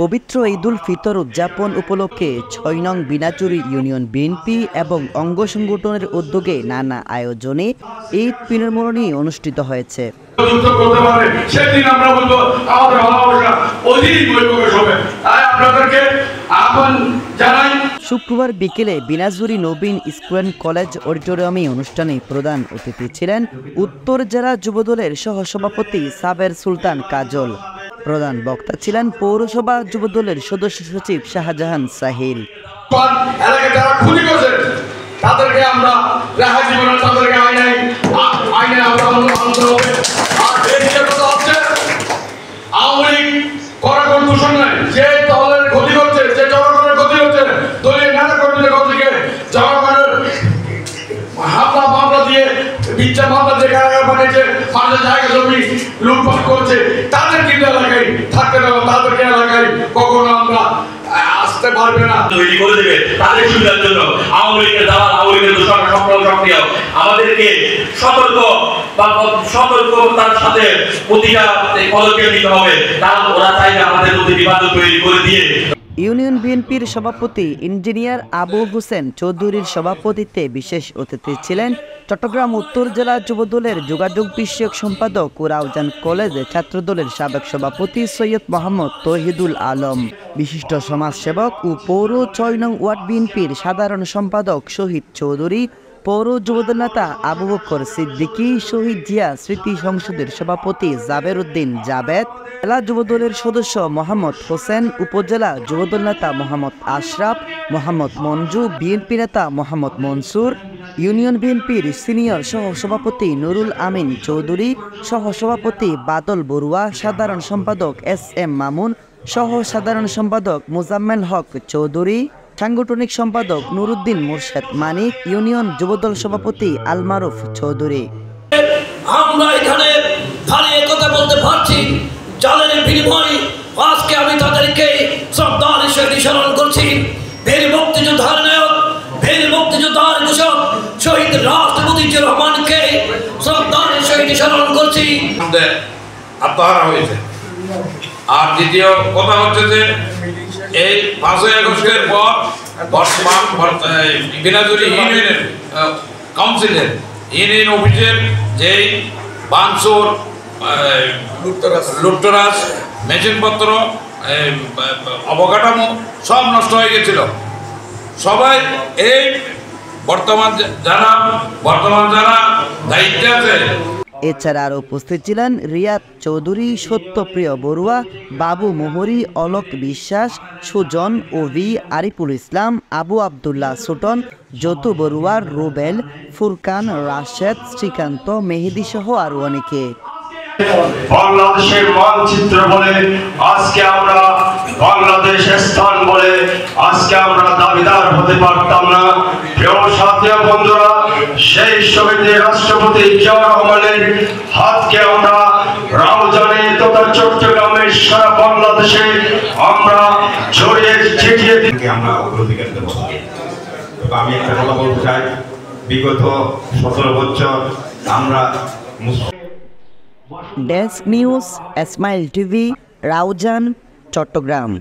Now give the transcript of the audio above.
পবিত্র ঈদুল ফিতর উদযাপন উপলক্ষে ৬ নং বিনাচুরি ইউনিয়ন বিএনপি এবং অঙ্গ সংগঠনের উদ্যোগে নানা আয়োজনে ঈদ পুনর্মিলনী অনুষ্ঠিত হয়েছে। শুক্রবার বিকেলে বিনাজুরি নবীন স্কুল কলেজ অডিটোরিয়ামে অনুষ্ঠানে প্রধান অতিথি ছিলেন উত্তর জেলা যুবদলের সহসভাপতি সাবের সুলতান কাজল। প্রধান বক্তা ছিলেন পৌরসভা যুবদলের সদস্য সচিব শাহজাহান সাহিল। তাদেরকে আমরা রেহাই দিব না, তাদেরকে আইনে আমরা আনতে হবে। আর এই কথা হচ্ছে আওয়ামী লীগ করাকর দূষণ নাই, যে দলের ক্ষতি করছে, যে জনগণের ক্ষতি হচ্ছে, দলীয় নেতা কর্মীদের ক্ষতিকে জনগণের হামলা মামলা দিয়ে বিচার মামলা দিয়ে কারাগার পাঠিয়েছে, মানুষের জায়গা জমি লুটপাট করছে, তাদের কিন্তু এলাকায় থাকতে দেবো, তাদেরকে এলাকায় কখনো আমরা আসতে পারবে না। তৈরি করে দেবে তাদের সুবিধার জন্য আওয়ামী লীগের দালাল, আওয়ামী লীগের দোষর সক্রিয় আমাদেরকে সতর্কতার সাথে প্রতিটা পদক্ষেপ নিতে হবে। কারণ ওরা চাইবে আমাদের মধ্যে বিবাদ তৈরি করে দিয়ে। ইউনিয়ন বিএনপির সভাপতি ইঞ্জিনিয়ার আবু হোসেন চৌধুরীর সভাপতিত্বে বিশেষ অতিথি ছিলেন চট্টগ্রাম উত্তর জেলা যুবদলের যোগাযোগ বিষয়ক সম্পাদক ও রাউজান কলেজ ছাত্রদলের সাবেক সভাপতি সৈয়দ মোহাম্মদ তৌহিদুল আলম, বিশিষ্ট সমাজসেবক ও পৌর ৬ নং ওয়ার্ড বিএনপির সাধারণ সম্পাদক শহীদ চৌধুরী, পৌর যুবদল নেতা আবু বকর সিদ্দিকী, শহীদ জিয়া স্মৃতি সংসদের সভাপতি জাবের উদ্দিন জাবেদ, জেলা যুবদলের সদস্য মোহাম্মদ হোসেন, উপজেলা যুবদল নেতা মোহাম্মদ আশরাফ, মোহাম্মদ মঞ্জু, বিএনপি নেতা মোহাম্মদ মনসুর, ইউনিয়ন বিএনপির সিনিয়র সহসভাপতি নুরুল আমিন চৌধুরী, সহসভাপতি বাদল বড়ুয়া, সাধারণ সম্পাদক SM মামুন, সহ সাধারণ সম্পাদক মোজাম্মেল হক চৌধুরী, সাংগঠনিক সম্পাদক নুরুদ্দিন মুর্শেদ মানিক, ইউনিয়ন যুবদল সভাপতি আল মারুফ চৌধুরী। আমরা এখানে দাঁড়িয়ে কথা বলতে পারছি জালের বিনিময়ে। আজকে আমি তাদেরকে শ্রদ্ধার হিসেবে স্মরণ করছি। বীর মুক্তিযোদ্ধার নায়ক, বীর মুক্তিযোদ্ধার ঘোষক শহীদ রাষ্ট্রপতি জিয়াউর রহমানকে শ্রদ্ধার হিসেবে স্মরণ করছি। আত্মহারা হয়েছে। আর দ্বিতীয় কথা হচ্ছে যে এই ৫ই আগস্টের পর বর্তমান বিনাজুরি ইউনিয়নের কাউন্সিলের ইউনিয়ন অফিসের যেই বাংসুর, লুটতরাজ, মেশিনপত্র, অবকাঠামো সব নষ্ট হয়ে গেছিল। সবাই এই বর্তমান যারা দায়িত্বে আছে। এছাড়া আরও উপস্থিত ছিলেন রিয়াদ চৌধুরী, সত্যপ্রিয় বড়ুয়া, বাবু মোহরি, অলোক বিশ্বাস, সুজন, ওভি, আরিফুল ইসলাম, আবু আবদুল্লাহ সুটন, যতু বড়ুয়া, রুবেল, ফুরকান, রাশেদ, শ্রীকান্ত, মেহেদি সহ আরও অনেকে। বাংলাদেশের মানচিত্র বলে আজকে আমরা বাংলাদেশ স্থান বলে আজকে আমরা দাবিদার হতে পারতাম না। প্রিয় সাথী বন্ধুরা, সেই শহীদের রাষ্ট্রপতি জিয়াউর রহমানের হাতকে আমরা রাউজানে তথা চট্টগ্রামের সারা বাংলাদেশে আমরা ছড়িয়ে ছিটিয়ে দিতে আমরা অগ্রাধিকার দেব। আমি একটা কথা বলতে চাই, বিগত ১৭ বছর আমরা desk news, smile TV, Raozan, Chittagong.